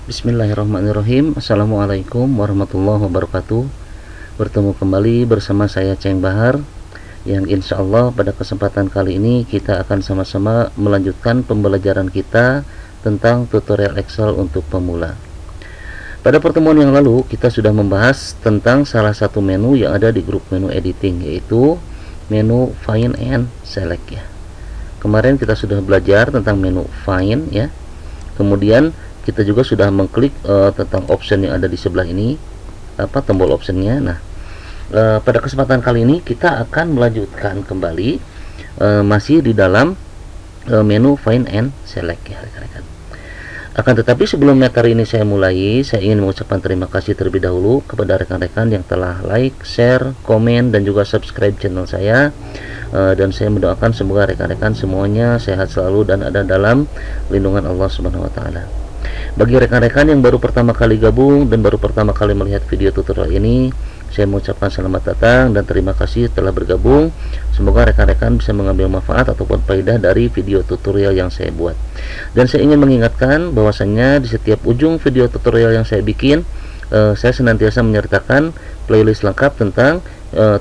Bismillahirrahmanirrahim. Assalamualaikum warahmatullahi wabarakatuh. Bertemu kembali bersama saya Ceng Bahar, yang insya Allah pada kesempatan kali ini kita akan sama-sama melanjutkan pembelajaran kita tentang tutorial Excel untuk pemula. Pada pertemuan yang lalu kita sudah membahas tentang salah satu menu yang ada di grup menu editing, yaitu menu Find and Select ya. Kemarin kita sudah belajar tentang menu Find ya. Kemudian kita juga sudah mengklik tentang option yang ada di sebelah ini, tombol optionnya. Nah, pada kesempatan kali ini kita akan melanjutkan kembali masih di dalam menu Find and Select ya rekan-rekan. Akan tetapi sebelum materi ini saya mulai, saya ingin mengucapkan terima kasih terlebih dahulu kepada rekan-rekan yang telah like, share, komen, dan juga subscribe channel saya. Dan saya mendoakan semoga rekan-rekan semuanya sehat selalu dan ada dalam lindungan Allah Subhanahu wa taala. Bagi rekan-rekan yang baru pertama kali gabung dan baru pertama kali melihat video tutorial ini, saya mengucapkan selamat datang dan terima kasih telah bergabung. Semoga rekan-rekan bisa mengambil manfaat ataupun faedah dari video tutorial yang saya buat. Dan saya ingin mengingatkan bahwasannya di setiap ujung video tutorial yang saya bikin, saya senantiasa menyertakan playlist lengkap tentang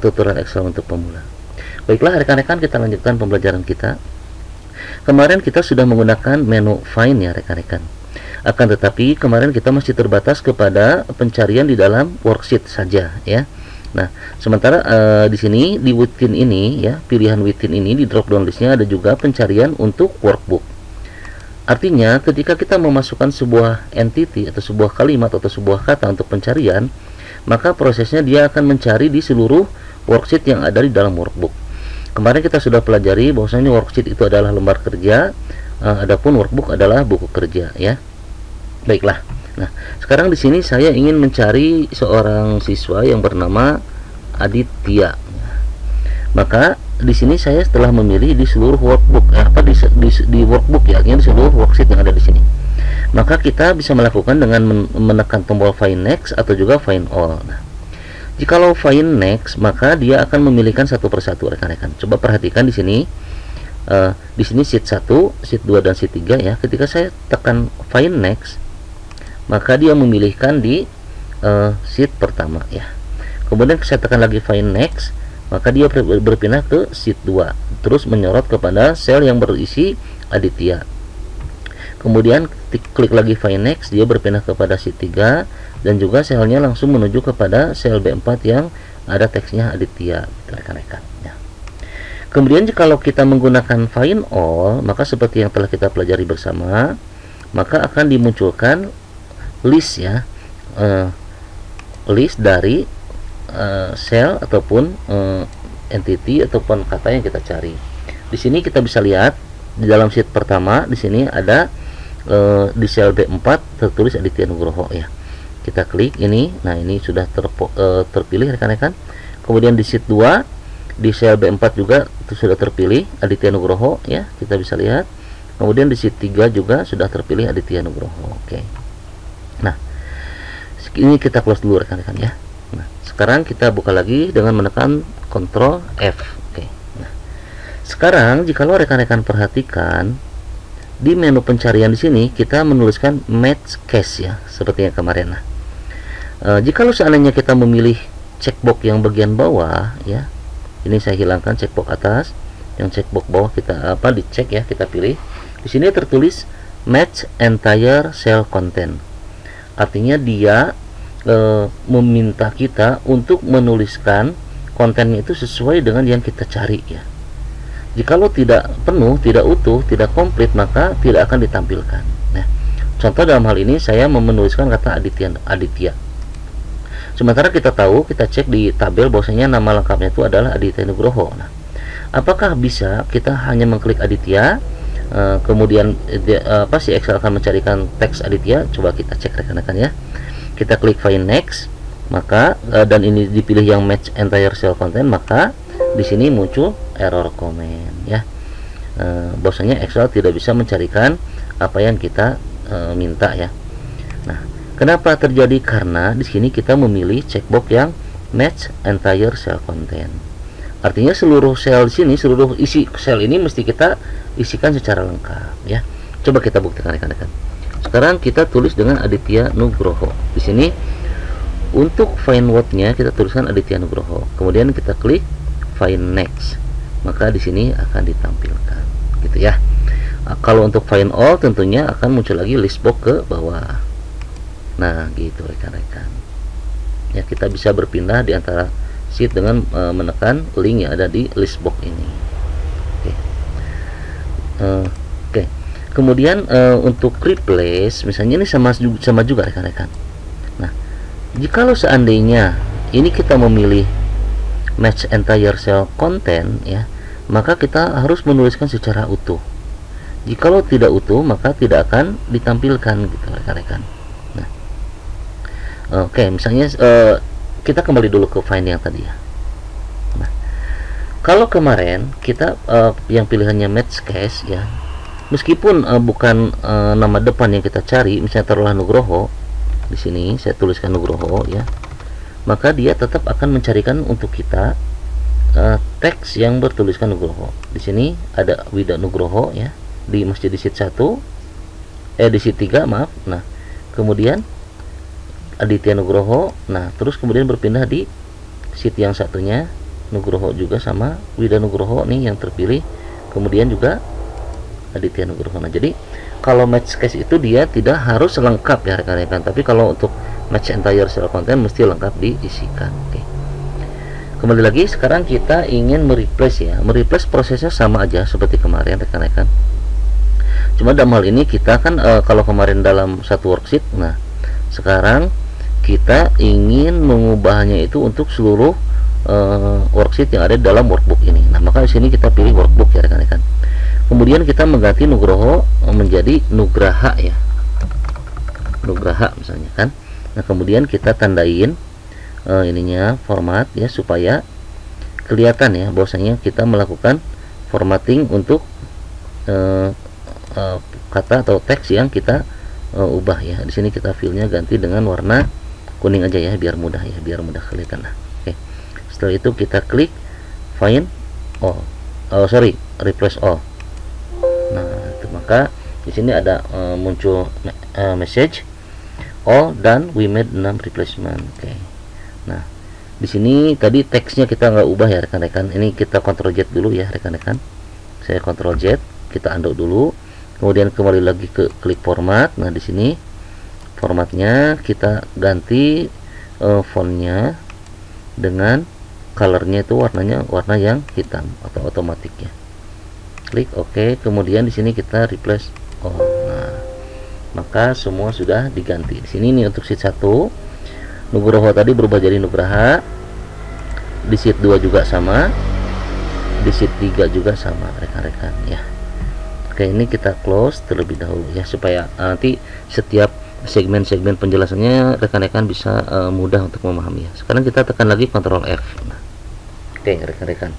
tutorial Excel untuk pemula. Baiklah rekan-rekan, kita lanjutkan pembelajaran kita. Kemarin kita sudah menggunakan menu Find ya rekan-rekan. Akan tetapi kemarin kita masih terbatas kepada pencarian di dalam worksheet saja ya. Nah, sementara di sini di within ini ya, pilihan within ini di drop down listnya ada juga pencarian untuk workbook. Artinya ketika kita memasukkan sebuah entity atau sebuah kalimat atau sebuah kata untuk pencarian, maka prosesnya dia akan mencari di seluruh worksheet yang ada di dalam workbook. Kemarin kita sudah pelajari bahwasanya worksheet itu adalah lembar kerja, adapun workbook adalah buku kerja ya. Baiklah. Nah, sekarang di sini saya ingin mencari seorang siswa yang bernama Aditya. Maka di sini saya setelah memilih di seluruh workbook, di workbook ya, artinya di seluruh worksheet yang ada di sini. Maka kita bisa melakukan dengan menekan tombol Find Next atau juga Find All. Nah, jikalau Find Next, maka dia akan memilihkan satu persatu rekan-rekan. Coba perhatikan di sini. Di sini sheet 1, sheet 2 dan sheet 3 ya. Ketika saya tekan Find Next, maka dia memilihkan di sheet pertama ya. Kemudian saya tekan lagi Find Next, maka dia berpindah ke sheet 2, terus menyorot kepada sel yang berisi Aditya. Kemudian klik lagi Find Next, dia berpindah kepada sheet 3 dan juga selnya langsung menuju kepada sel B4 yang ada teksnya Aditya rekan-rekan ya. Kemudian kalau kita menggunakan Find All, maka seperti yang telah kita pelajari bersama, maka akan dimunculkan list ya, list dari sel ataupun entity ataupun kata yang kita cari. Di sini kita bisa lihat di dalam sheet pertama di sini ada di sel B4 tertulis Aditya Nugroho ya. Kita klik ini. Nah, ini sudah terpilih rekan-rekan. Kemudian di sheet 2 di sel B4 juga itu sudah terpilih Aditya Nugroho ya, kita bisa lihat. Kemudian di sheet 3 juga sudah terpilih Aditya Nugroho. Oke. Nah, ini kita close dulu rekan-rekan ya. Nah, sekarang kita buka lagi dengan menekan Ctrl F. Oke. Nah, sekarang jikalau rekan-rekan perhatikan di menu pencarian di sini kita menuliskan match case ya, seperti yang kemarin. Nah, jikalau seandainya kita memilih checkbox yang bagian bawah ya, ini saya hilangkan checkbox atas, yang checkbox bawah kita dicek ya, kita pilih. Di sini tertulis match entire cell content. Artinya dia meminta kita untuk menuliskan kontennya itu sesuai dengan yang kita cari ya. Jikalau tidak penuh, tidak utuh, tidak komplit, maka tidak akan ditampilkan. Nah, contoh dalam hal ini saya menuliskan kata Aditya. Sementara kita tahu, kita cek di tabel bahwasanya nama lengkapnya itu adalah Aditya Nugroho. Nah, apakah bisa kita hanya mengklik Aditya, kemudian si Excel akan mencarikan teks Aditya? Coba kita cek rekan-rekan ya. Kita klik Find Next, maka dan ini dipilih yang match entire cell content, maka di sini muncul error comment ya. Bahwasanya Excel tidak bisa mencarikan apa yang kita minta ya. Nah, kenapa terjadi? Karena di sini kita memilih checkbox yang match entire cell content. Artinya seluruh sel di sini, seluruh isi sel ini mesti kita isikan secara lengkap ya. Coba kita buktikan rekan-rekan. sekarang kita tulis dengan Aditya Nugroho. Di sini untuk find word-nya kita tuliskan Aditya Nugroho. Kemudian kita klik find next. Maka di sini akan ditampilkan, gitu ya. Kalau untuk find all tentunya akan muncul lagi list box ke bawah. Nah, gitu rekan-rekan. Ya, kita bisa berpindah di antara sheet dengan menekan link yang ada di list box ini. Oke. Kemudian untuk replace, misalnya ini sama juga rekan-rekan. Nah, jikalau seandainya ini kita memilih match entire cell content, ya, maka kita harus menuliskan secara utuh. Jikalau tidak utuh, maka tidak akan ditampilkan, gitu rekan-rekan. Nah, oke, misalnya kita kembali dulu ke find yang tadi ya. Nah, kalau kemarin kita yang pilihannya match case, ya, meskipun bukan nama depan yang kita cari, misalnya taruhlah Nugroho, di sini saya tuliskan Nugroho, ya, maka dia tetap akan mencarikan untuk kita teks yang bertuliskan Nugroho. Di sini ada Wida Nugroho, ya, masih di sheet 1, di sheet 3, maaf. Nah, kemudian Aditya Nugroho. Nah, terus kemudian berpindah di sheet yang satunya Nugroho juga sama Wida Nugroho nih yang terpilih. Kemudian juga Aditya Nugroho. Nah, jadi kalau match case itu dia tidak harus lengkap ya rekan-rekan, tapi kalau untuk match entire cell content mesti lengkap diisikan. Oke. Kembali lagi, sekarang kita ingin mereplace ya. Mereplace prosesnya sama aja seperti kemarin rekan-rekan. Cuma dalam hal ini kita kan kalau kemarin dalam satu worksheet, nah sekarang kita ingin mengubahnya itu untuk seluruh worksheet yang ada dalam workbook ini. Nah, maka di sini kita pilih workbook ya rekan-rekan. Kemudian kita mengganti Nugroho menjadi Nugraha ya. Nugraha misalnya kan. Nah, kemudian kita tandain ininya format ya supaya kelihatan ya bahwasanya kita melakukan formatting untuk kata atau teks yang kita ubah ya. Di sini kita fillnya ganti dengan warna kuning aja ya, biar mudah ya, biar mudah kelihatan. Nah, oke. Setelah itu kita klik find all, replace all. Nah, itu maka di sini ada muncul message all done, we made 6 replacement. Oke. Nah, di sini tadi teksnya kita nggak ubah ya rekan-rekan. Ini kita Ctrl Z dulu ya rekan-rekan. Saya Ctrl Z, kita undo dulu. Kemudian kembali lagi ke klik format. Nah, di sini formatnya kita ganti fontnya dengan colornya itu warnanya warna yang hitam atau otomatis ya. Klik OK. Kemudian di sini kita replace all. Nah, maka semua sudah diganti. Di sini nih untuk sheet 1 Nugroho tadi berubah jadi Nugraha. Di sheet 2 juga sama. Di sheet 3 juga sama rekan-rekan ya. Oke, ini kita close terlebih dahulu ya supaya nanti setiap segmen-segmen penjelasannya rekan-rekan bisa mudah untuk memahami ya. Sekarang kita tekan lagi Ctrl F. Nah, oke rekan-rekan.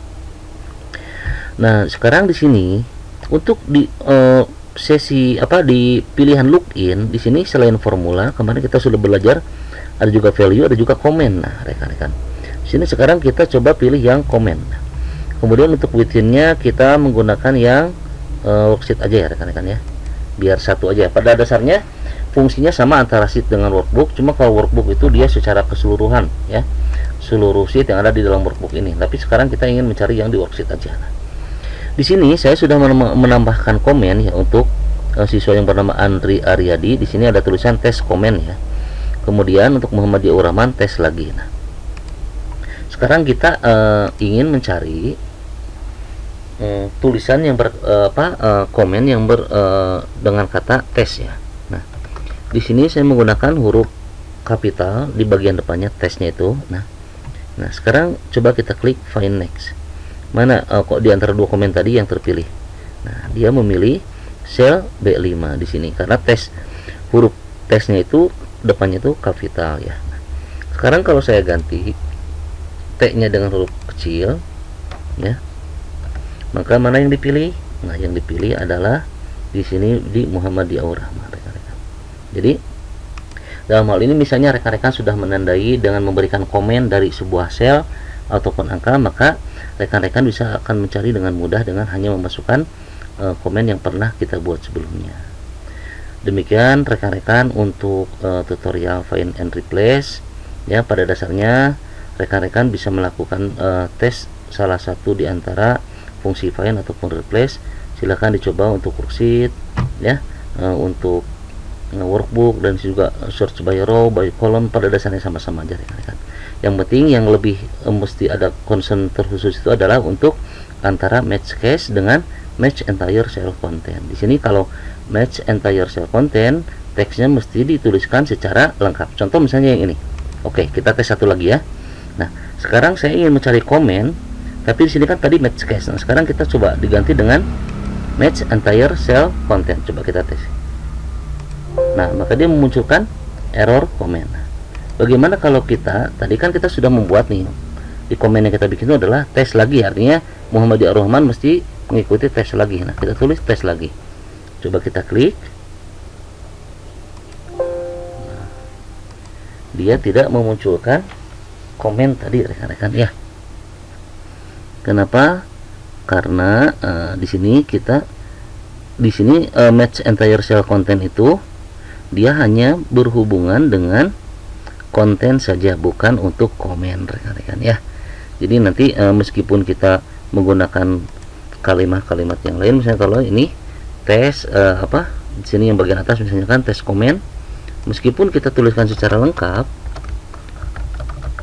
Nah, sekarang di sini untuk di sesi di pilihan login di sini selain formula kemarin kita sudah belajar ada juga value, ada juga komen. Nah, rekan-rekan. Di sini sekarang kita coba pilih yang komen. Kemudian untuk within-nya kita menggunakan yang worksheet aja ya rekan-rekan ya, biar satu aja. Pada dasarnya fungsinya sama antara sheet dengan workbook, cuma kalau workbook itu dia secara keseluruhan ya, seluruh sheet yang ada di dalam workbook ini. Tapi sekarang kita ingin mencari yang di worksheet aja. Nah, di sini saya sudah menambahkan komen ya untuk siswa yang bernama Andri Aryadi. Di sini ada tulisan tes komen ya. Kemudian untuk Muhammadiyah Rahman tes lagi. Nah, sekarang kita ingin mencari tulisan yang komen yang dengan kata tes ya. Nah, di sini saya menggunakan huruf kapital di bagian depannya tesnya itu. Nah, sekarang coba kita klik find next. Mana kok di antara dua komen tadi yang terpilih? Nah, dia memilih sel B5 di sini karena tes huruf tesnya itu depannya itu kapital ya. Nah, sekarang kalau saya ganti T-nya dengan huruf kecil ya, maka mana yang dipilih? Nah, yang dipilih adalah di sini di Muhammadiyah Rahman rekan-rekan. Jadi dalam hal ini misalnya rekan-rekan sudah menandai dengan memberikan komen dari sebuah sel ataupun angka, maka rekan-rekan bisa akan mencari dengan mudah dengan hanya memasukkan komen yang pernah kita buat sebelumnya. Demikian rekan-rekan untuk tutorial find and replace ya. Pada dasarnya rekan-rekan bisa melakukan tes salah satu di antara fungsi find ataupun replace. Silahkan dicoba untuk worksheet ya, untuk workbook, dan juga search by row by column. Pada dasarnya sama-sama aja rekan-rekan. Yang penting yang lebih mesti ada concern terkhusus itu adalah untuk antara match case dengan match entire cell content. Di sini kalau match entire cell content, teksnya mesti dituliskan secara lengkap. Contoh misalnya yang ini. Oke, kita tes satu lagi ya. Nah, sekarang saya ingin mencari komen, tapi di sini kan tadi match case. Nah, sekarang kita coba diganti dengan match entire cell content. Coba kita tes. Nah, maka dia memunculkan error comment. Nah, bagaimana kalau kita tadi kan kita sudah membuat nih, di komen yang kita bikin itu adalah tes lagi, artinya Muhammadiyah Ar-Rahman mesti mengikuti tes lagi. Nah, kita tulis tes lagi. Coba kita klik. Nah, dia tidak memunculkan komen tadi rekan-rekan ya. Kenapa? Karena di sini match entire cell content itu dia hanya berhubungan dengan konten saja, bukan untuk komen rekan-rekan ya. Jadi nanti meskipun kita menggunakan kalimat-kalimat yang lain, misalnya kalau ini tes di sini yang bagian atas misalnya kan tes komen, meskipun kita tuliskan secara lengkap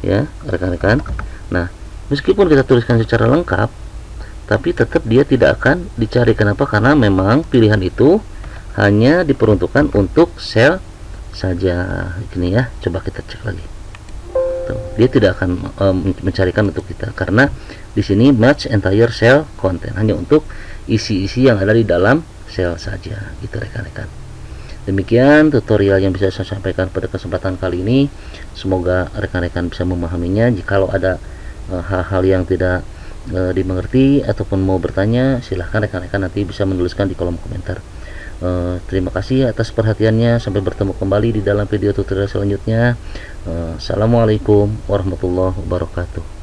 ya rekan-rekan. Nah, meskipun kita tuliskan secara lengkap, tapi tetap dia tidak akan dicari. Kenapa? Karena memang pilihan itu hanya diperuntukkan untuk sel saja. Ini ya, coba kita cek lagi. Tuh, dia tidak akan mencarikan untuk kita, karena di sini match entire cell content, hanya untuk isi-isi yang ada di dalam sel saja, gitu rekan-rekan. Demikian tutorial yang bisa saya sampaikan pada kesempatan kali ini. Semoga rekan-rekan bisa memahaminya. Jikalau ada hal-hal yang tidak dimengerti ataupun mau bertanya, silahkan rekan-rekan nanti bisa menuliskan di kolom komentar. Terima kasih atas perhatiannya. Sampai bertemu kembali di dalam video tutorial selanjutnya. Assalamualaikum warahmatullahi wabarakatuh.